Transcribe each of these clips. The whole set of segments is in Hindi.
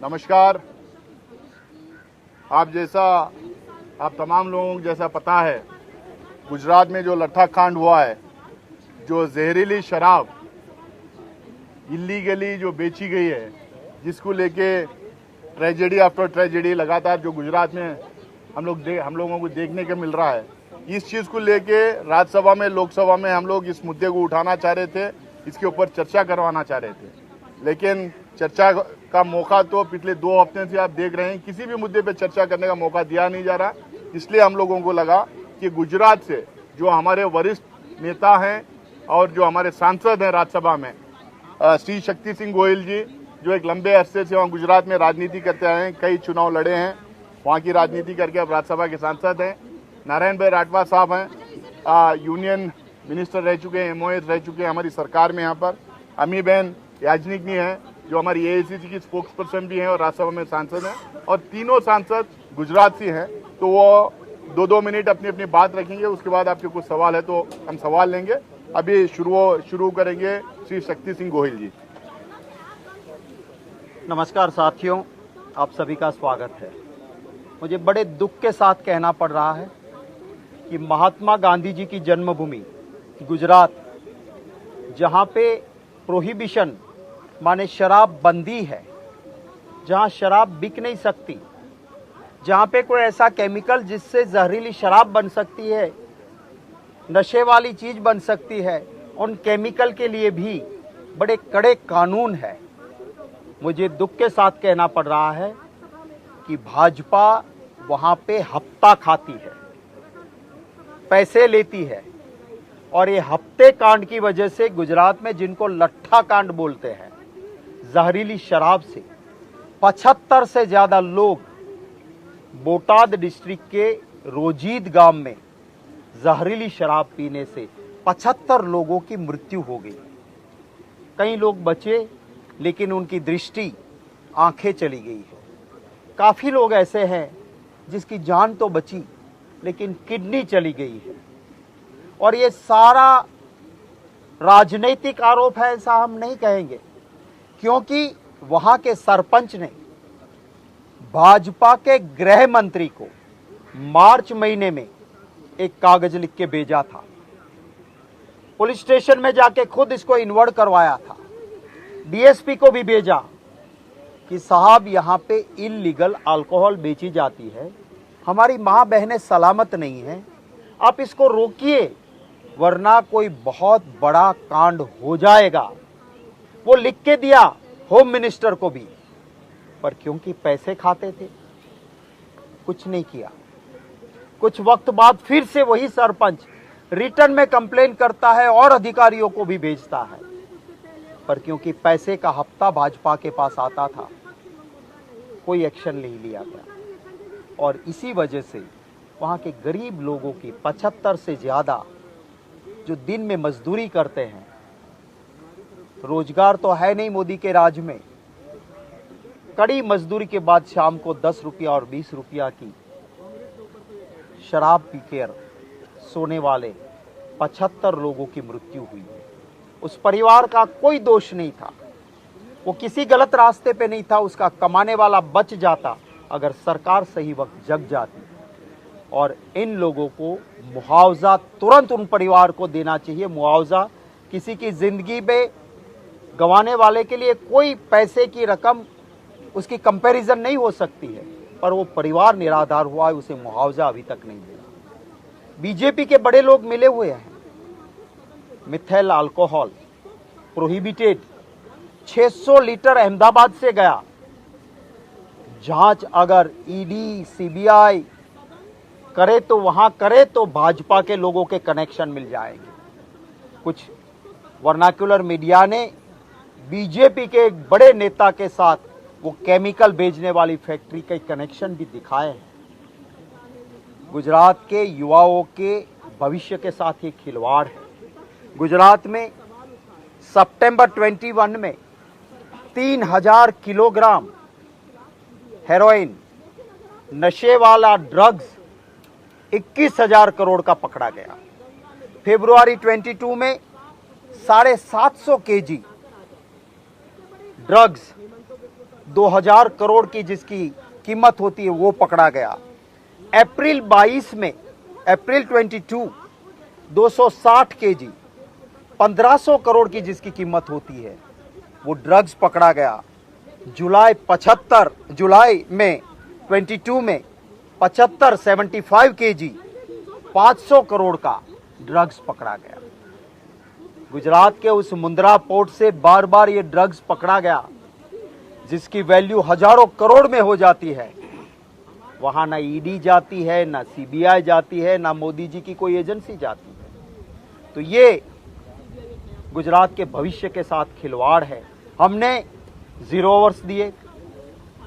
नमस्कार। आप तमाम लोगों को जैसा पता है, गुजरात में जो लट्ठा कांड हुआ है, जो जहरीली शराब इलीगली जो बेची गई है, जिसको लेके ट्रेजेडी आफ्टर ट्रेजेडी लगातार जो गुजरात में हम लोगों को देखने को मिल रहा है, इस चीज़ को लेके राज्यसभा में, लोकसभा में हम लोग इस मुद्दे को उठाना चाह रहे थे, इसके ऊपर चर्चा करवाना चाह रहे थे। लेकिन चर्चा का मौका तो पिछले 2 हफ्ते से आप देख रहे हैं, किसी भी मुद्दे पे चर्चा करने का मौका दिया नहीं जा रहा। इसलिए हम लोगों को लगा कि गुजरात से जो हमारे वरिष्ठ नेता हैं और जो हमारे सांसद हैं राज्यसभा में, श्री शक्ति सिंह गोहिल जी, जो एक लंबे अरसे से वहाँ गुजरात में राजनीति करते आए हैं, कई चुनाव लड़े हैं, वहाँ की राजनीति करके अब राज्यसभा के सांसद हैं। नारायण भाई राठवा साहब हैं, यूनियन मिनिस्टर रह चुके हैं, MOS रह चुके हैं हमारी सरकार में। यहाँ पर अमी बहन याजनिकनी है, जो हमारी AICC की स्पोक्स पर्सन भी हैं और राज्यसभा में सांसद हैं, और तीनों सांसद गुजरात से हैं। तो वो 2-2 मिनट अपनी अपनी बात रखेंगे, उसके बाद आपके कुछ सवाल है तो हम सवाल लेंगे। अभी शुरू करेंगे श्री शक्ति सिंह गोहिल जी। नमस्कार साथियों, आप सभी का स्वागत है। मुझे बड़े दुख के साथ कहना पड़ रहा है कि महात्मा गांधी जी की जन्मभूमि गुजरात, जहाँ पे प्रोहिबिशन माने शराब बंदी है, जहाँ शराब बिक नहीं सकती, जहाँ पे कोई ऐसा केमिकल जिससे जहरीली शराब बन सकती है, नशे वाली चीज बन सकती है, उन केमिकल के लिए भी बड़े कड़े कानून है। मुझे दुख के साथ कहना पड़ रहा है कि भाजपा वहाँ पे हफ्ता खाती है, पैसे लेती है, और ये हफ्ते कांड की वजह से गुजरात में, जिनको लट्ठा कांड बोलते हैं, जहरीली शराब से 75 से ज्यादा लोग बोटाद डिस्ट्रिक्ट के रोजीद गांव में जहरीली शराब पीने से 75 लोगों की मृत्यु हो गई। कई लोग बचे, लेकिन उनकी दृष्टि, आंखें चली गई है। काफी लोग ऐसे हैं जिसकी जान तो बची, लेकिन किडनी चली गई है। और ये सारा राजनीतिक आरोप है, ऐसा हम नहीं कहेंगे, क्योंकि वहां के सरपंच ने भाजपा के गृह मंत्री को मार्च महीने में एक कागज लिख के भेजा था। पुलिस स्टेशन में जाके खुद इसको इन्वर्ट करवाया था। DSP को भी भेजा कि साहब, यहाँ पे इल्लीगल अल्कोहल बेची जाती है, हमारी माँ बहनें सलामत नहीं हैं, आप इसको रोकिए, वरना कोई बहुत बड़ा कांड हो जाएगा। वो लिख के दिया होम मिनिस्टर को भी, पर क्योंकि पैसे खाते थे, कुछ नहीं किया। कुछ वक्त बाद फिर से वही सरपंच रिटर्न में कंप्लेन करता है और अधिकारियों को भी भेजता है, पर क्योंकि पैसे का हफ्ता भाजपा के पास आता था, कोई एक्शन नहीं लिया गया। और इसी वजह से वहां के गरीब लोगों की 75 से ज्यादा जो दिन में मजदूरी करते हैं, रोजगार तो है नहीं मोदी के राज में, कड़ी मजदूरी के बाद शाम को 10 रुपया और 20 रुपया की शराब पीकर सोने वाले 75 लोगों की मृत्यु हुई है। उस परिवार का कोई दोष नहीं था, वो किसी गलत रास्ते पे नहीं था, उसका कमाने वाला बच जाता अगर सरकार सही वक्त जग जाती। और इन लोगों को मुआवजा तुरंत उन परिवार को देना चाहिए। मुआवजा किसी की जिंदगी में गंवाने वाले के लिए कोई पैसे की रकम, उसकी कंपैरिजन नहीं हो सकती है, पर वो परिवार निराधार हुआ है, उसे मुआवजा अभी तक नहीं मिला। बीजेपी के बड़े लोग मिले हुए हैं। Methyl alcohol prohibited 600 litre Ahmedabad से गया। जांच अगर ED CBI करे तो वहां करे तो भाजपा के लोगों के कनेक्शन मिल जाएंगे। कुछ वर्नाक्युलर मीडिया ने बीजेपी के एक बड़े नेता के साथ वो केमिकल बेचने वाली फैक्ट्री के कनेक्शन भी दिखाए हैं। गुजरात के युवाओं के भविष्य के साथ ये खिलवाड़ है। गुजरात में सितंबर 21 में 3000 किलोग्राम हेरोइन, नशे वाला ड्रग्स 21,000 करोड़ का पकड़ा गया। फरवरी 22 में 750 kg ड्रग्स 2000 करोड़ की जिसकी कीमत होती है वो पकड़ा गया। अप्रैल 22 260 केजी 1500 करोड़ की जिसकी कीमत होती है वो ड्रग्स पकड़ा गया। जुलाई में 75 केजी 500 करोड़ का ड्रग्स पकड़ा गया। गुजरात के उस मुंद्रा पोर्ट से बार बार ये ड्रग्स पकड़ा गया जिसकी वैल्यू हजारों करोड़ में हो जाती है। वहां ना ईडी जाती है, ना सीबीआई जाती है, ना मोदी जी की कोई एजेंसी जाती है। तो ये गुजरात के भविष्य के साथ खिलवाड़ है। हमने 0 आवर्स दिए,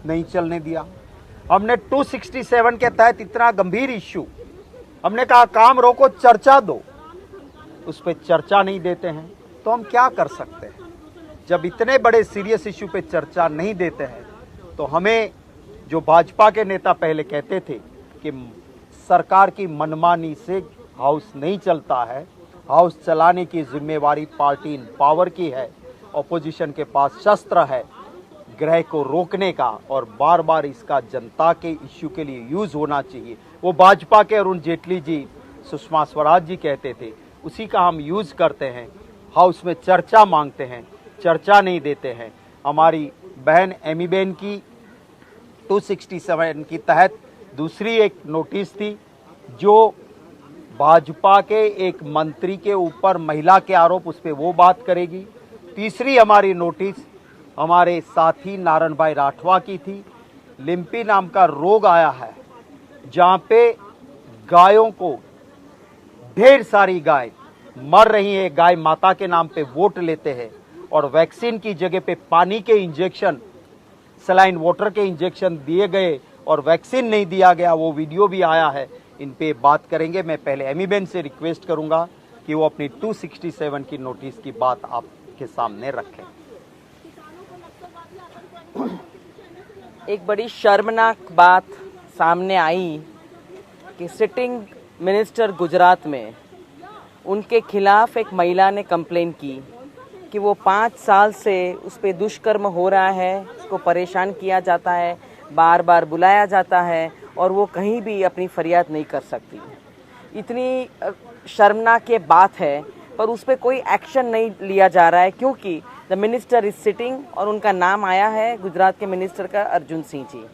नहीं चलने दिया। हमने 267 के तहत इतना गंभीर इश्यू, हमने कहा काम रोको, चर्चा दो, उस पर चर्चा नहीं देते हैं तो हम क्या कर सकते हैं। जब इतने बड़े सीरियस इश्यू पे चर्चा नहीं देते हैं तो हमें, जो भाजपा के नेता पहले कहते थे कि सरकार की मनमानी से हाउस नहीं चलता है, हाउस चलाने की जिम्मेवारी पार्टी इन पावर की है, ऑपोजिशन के पास शस्त्र है ग्रह को रोकने का और बार बार इसका जनता के इश्यू के लिए यूज होना चाहिए। वो भाजपा के अरुण जेटली जी, सुषमा स्वराज जी कहते थे, उसी का हम यूज करते हैं। हाउस में चर्चा मांगते हैं, चर्चा नहीं देते हैं। हमारी बहन एमी बेन की 267 की तहत दूसरी एक नोटिस थी जो भाजपा के एक मंत्री के ऊपर महिला के आरोप, उस पर वो बात करेगी। तीसरी हमारी नोटिस हमारे साथी नारायण भाई राठवा की थी। लिम्पी नाम का रोग आया है जहां पे गायों को, ढेर सारी गाय मर रही है, गाय माता के नाम पे वोट लेते हैं और वैक्सीन की जगह पे पानी के इंजेक्शन, सलाइन वाटर के इंजेक्शन दिए गए और वैक्सीन नहीं दिया गया। वो वीडियो भी आया है, इन पे बात करेंगे। मैं पहले एमी बेन से रिक्वेस्ट करूंगा कि वो अपनी 267 की नोटिस की बात आपके सामने रखें। एक बड़ी शर्मनाक बात सामने आई कि सिटिंग मिनिस्टर गुजरात में, उनके खिलाफ एक महिला ने कंप्लेन की कि वो 5 साल से उस पर दुष्कर्म हो रहा है, उसको परेशान किया जाता है, बार बार बुलाया जाता है और वो कहीं भी अपनी फरियाद नहीं कर सकती। इतनी शर्मनाक ये बात है, पर उस पर कोई एक्शन नहीं लिया जा रहा है क्योंकि द मिनिस्टर इज सिटिंग और उनका नाम आया है गुजरात के मिनिस्टर का अर्जुन सिंह जी।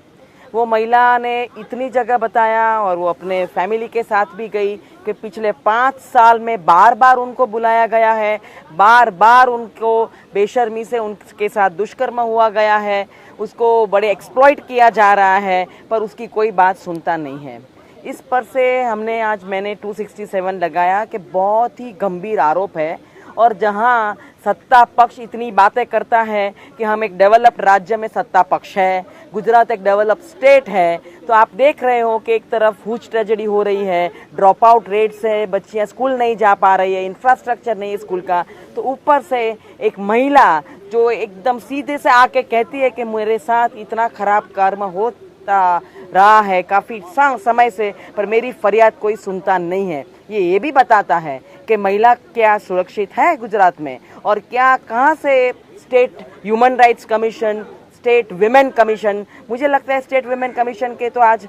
वो महिला ने इतनी जगह बताया और वो अपने फैमिली के साथ भी गई कि पिछले 5 साल में बार बार उनको बुलाया गया है, बार बार उनको बेशर्मी से उनके साथ दुष्कर्म हुआ गया है, उसको बड़े एक्सप्लॉइट किया जा रहा है, पर उसकी कोई बात सुनता नहीं है। इस पर से मैंने 267 लगाया कि बहुत ही गंभीर आरोप है और जहां सत्ता पक्ष इतनी बातें करता है कि हम एक डेवलप्ड राज्य में सत्ता पक्ष है, गुजरात एक डेवलप्ड स्टेट है, तो आप देख रहे हो कि एक तरफ ह्यूज ट्रेजेडी हो रही है, ड्रॉप आउट रेट्स है, बच्चियां स्कूल नहीं जा पा रही है, इंफ्रास्ट्रक्चर नहीं है स्कूल का, तो ऊपर से एक महिला जो एकदम सीधे से आके कहती है कि मेरे साथ इतना खराब कर्म होता रहा है काफी समय से, पर मेरी फरियाद कोई सुनता नहीं है। ये भी बताता है कि महिला क्या सुरक्षित है गुजरात में और क्या, कहां से state human rights commission, state women commission, मुझे लगता है स्टेट विमेन कमीशन के तो आज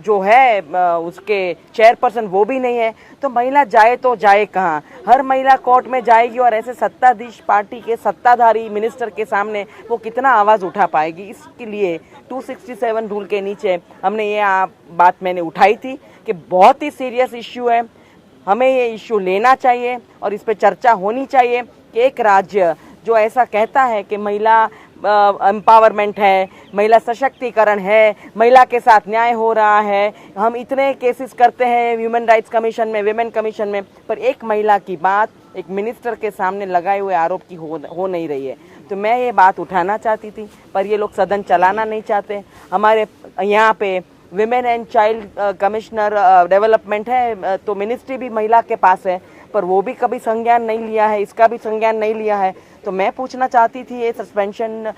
जो है उसके चेयरपर्सन वो भी नहीं है, तो महिला जाए तो जाए कहाँ। हर महिला कोर्ट में जाएगी और ऐसे सत्ताधीश पार्टी के सत्ताधारी मिनिस्टर के सामने वो कितना आवाज उठा पाएगी। इसके लिए 267 रूल के नीचे हमने ये बात मैंने उठाई थी कि बहुत ही सीरियस इश्यू है, हमें ये इश्यू लेना चाहिए और इस पर चर्चा होनी चाहिए कि एक राज्य जो ऐसा कहता है कि महिला एम्पावरमेंट है, महिला सशक्तिकरण है, महिला के साथ न्याय हो रहा है, हम इतने केसेस करते हैं ह्यूमन राइट्स कमीशन में, विमेन कमीशन में, पर एक महिला की बात एक मिनिस्टर के सामने लगाए हुए आरोप की हो नहीं रही है। तो मैं ये बात उठाना चाहती थी, पर ये लोग सदन चलाना नहीं चाहते। हमारे यहाँ पे women and child commissioner development है, तो मिनिस्ट्री भी महिला के पास है, पर वो भी कभी संज्ञान नहीं लिया है, इसका भी संज्ञान नहीं लिया है। तो मैं पूछना चाहती थी ये सस्पेंशन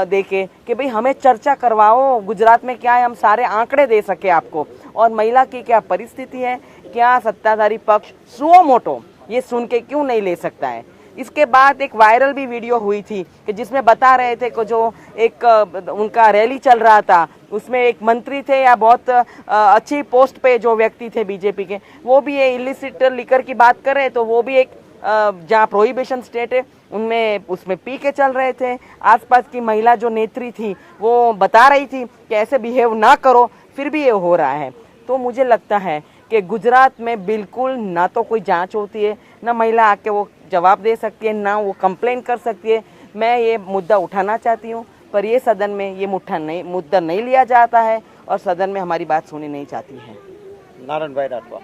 देके कि भाई हमें चर्चा करवाओ, गुजरात में क्या है, हम सारे आंकड़े दे सके आपको, और महिला की क्या परिस्थिति है, क्या सत्ताधारी पक्ष सुओ मोटो ये सुन के क्यों नहीं ले सकता है। इसके बाद एक वायरल भी वीडियो हुई थी कि जिसमें बता रहे थे कि जो एक उनका रैली चल रहा था उसमें एक मंत्री थे या बहुत अच्छी पोस्ट पे जो व्यक्ति थे बीजेपी के, वो भी ये इलिसिट लिकर की बात कर रहे, तो वो भी एक जहाँ प्रोहिबिशन स्टेट है उनमें उसमें पी के चल रहे थे। आसपास की महिला जो नेत्री थी वो बता रही थी कि ऐसे बिहेव ना करो, फिर भी ये हो रहा है। तो मुझे लगता है कि गुजरात में बिल्कुल ना तो कोई जांच होती है, ना महिला आके वो जवाब दे सकती है, ना वो कंप्लेन कर सकती है। मैं ये मुद्दा उठाना चाहती हूँ, पर ये सदन में ये मुद्दा नहीं लिया जाता है और सदन में हमारी बात सुनी नहीं जाती है। नारायण भाई राठवा।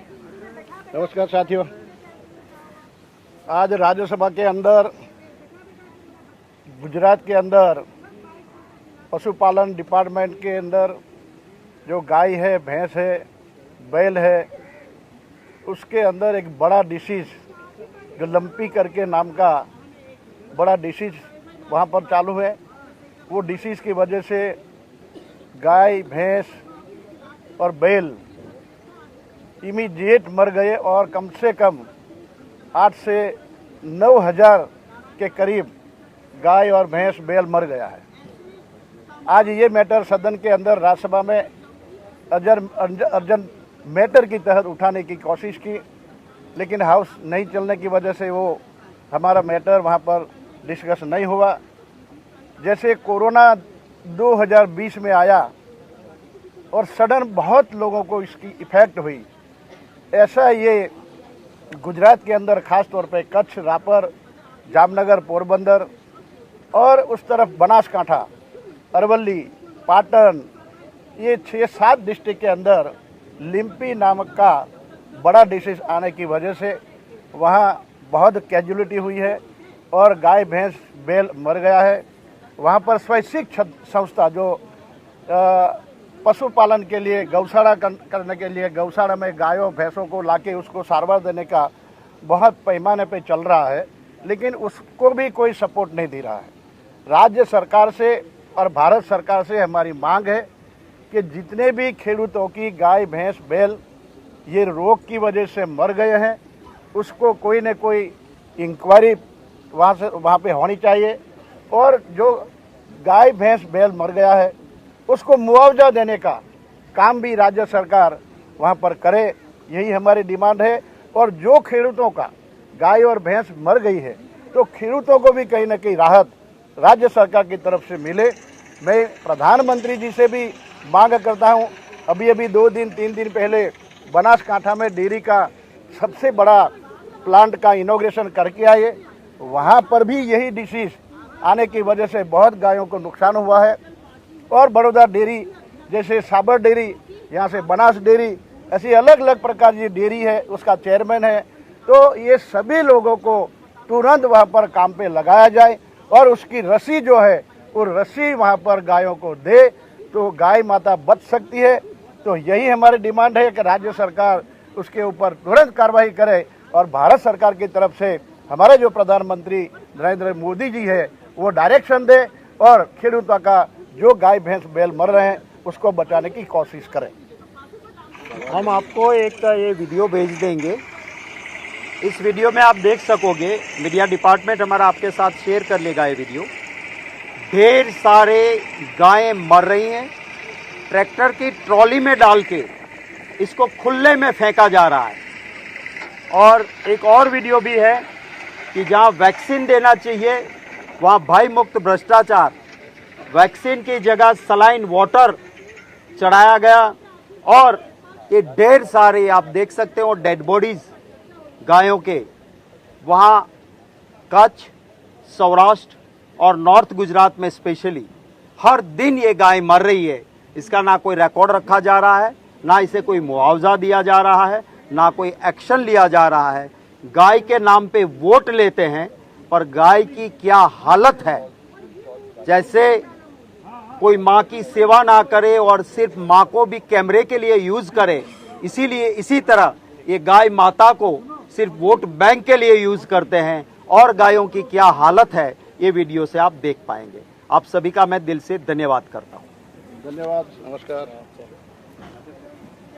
नमस्कार साथियों, आज राज्यसभा के अंदर गुजरात के अंदर पशुपालन डिपार्टमेंट के अंदर जो गाय है, भैंस है, बैल है, उसके अंदर एक बड़ा डिसीज जो लंपी करके नाम का बड़ा डिसीज वहाँ पर चालू है। वो डिसीज की वजह से गाय, भैंस और बैल इमीडिएट मर गए और कम से कम 8 से 9 हज़ार के करीब गाय और भैंस बैल मर गया है। आज ये मैटर सदन के अंदर राज्यसभा में अर्जेंट मैटर की तहत उठाने की कोशिश की, लेकिन हाउस नहीं चलने की वजह से वो हमारा मैटर वहाँ पर डिस्कस नहीं हुआ। जैसे कोरोना 2020 में आया और सडन बहुत लोगों को इसकी इफेक्ट हुई, ऐसा ये गुजरात के अंदर ख़ास तौर पे कच्छ, रापर, जामनगर, पोरबंदर और उस तरफ बनासकांठा, अरवली, पाटन, ये 6-7 डिस्ट्रिक्ट के अंदर लिम्पी नामक का बड़ा डिसीज आने की वजह से वहाँ बहुत कैजुअलिटी हुई है और गाय, भैंस, बैल मर गया है। वहाँ पर स्वैच्छिक संस्था जो पशुपालन के लिए गौशाला करने के लिए गौशाला में गायों भैंसों को लाके उसको सारवार देने का बहुत पैमाने पे चल रहा है, लेकिन उसको भी कोई सपोर्ट नहीं दे रहा है। राज्य सरकार से और भारत सरकार से हमारी मांग है कि जितने भी खेडूतों की गाय, भैंस, बैल ये रोग की वजह से मर गए हैं, उसको कोई न कोई इंक्वायरी वहाँ पे होनी चाहिए और जो गाय, भैंस, बैल मर गया है उसको मुआवजा देने का काम भी राज्य सरकार वहाँ पर करे, यही हमारी डिमांड है। और जो खेडूतों का गाय और भैंस मर गई है तो खेडूतों को भी कहीं न कहीं राहत राज्य सरकार की तरफ से मिले। मैं प्रधानमंत्री जी से भी मांग करता हूँ, अभी 2-3 दिन पहले बनासकांठा में डेयरी का सबसे बड़ा प्लांट का इनॉग्रेशन करके आए, वहाँ पर भी यही डिसीज आने की वजह से बहुत गायों को नुकसान हुआ है। और बड़ौदा डेयरी जैसे साबर डेयरी, यहाँ से बनास डेयरी, ऐसी अलग अलग प्रकार की डेयरी है, उसका चेयरमैन है। तो ये सभी लोगों को तुरंत वहाँ पर काम पे लगाया जाए और उसकी रस्सी जो है वो रस्सी वहाँ पर गायों को दे तो गाय माता बच सकती है। तो यही हमारी डिमांड है कि राज्य सरकार उसके ऊपर तुरंत कार्रवाई करे और भारत सरकार की तरफ से हमारे जो प्रधानमंत्री नरेंद्र मोदी जी है वो डायरेक्शन दे और खेडूतों का जो गाय, भैंस, बैल मर रहे हैं उसको बचाने की कोशिश करें। हम आपको एक ये वीडियो भेज देंगे, इस वीडियो में आप देख सकोगे, मीडिया डिपार्टमेंट हमारा आपके साथ शेयर कर लेगा ये वीडियो। ढेर सारे गायें मर रही हैं, ट्रैक्टर की ट्रॉली में डाल के इसको खुले में फेंका जा रहा है। और एक और वीडियो भी है कि जहां वैक्सीन देना चाहिए वहां भय मुक्त भ्रष्टाचार, वैक्सीन की जगह सलाइन वाटर चढ़ाया गया और ये ढेर सारे आप देख सकते हो डेड बॉडीज गायों के वहां कच्छ, सौराष्ट्र और नॉर्थ गुजरात में स्पेशली हर दिन ये गाय मर रही है। इसका ना कोई रिकॉर्ड रखा जा रहा है, ना इसे कोई मुआवजा दिया जा रहा है, ना कोई एक्शन लिया जा रहा है। गाय के नाम पे वोट लेते हैं पर गाय की क्या हालत है, जैसे कोई माँ की सेवा ना करे और सिर्फ माँ को भी कैमरे के लिए यूज करे, इसीलिए इसी तरह ये गाय माता को सिर्फ वोट बैंक के लिए यूज करते हैं। और गायों की क्या हालत है ये वीडियो से आप देख पाएंगे। आप सभी का मैं दिल से धन्यवाद करता हूँ। धन्यवाद, नमस्कार।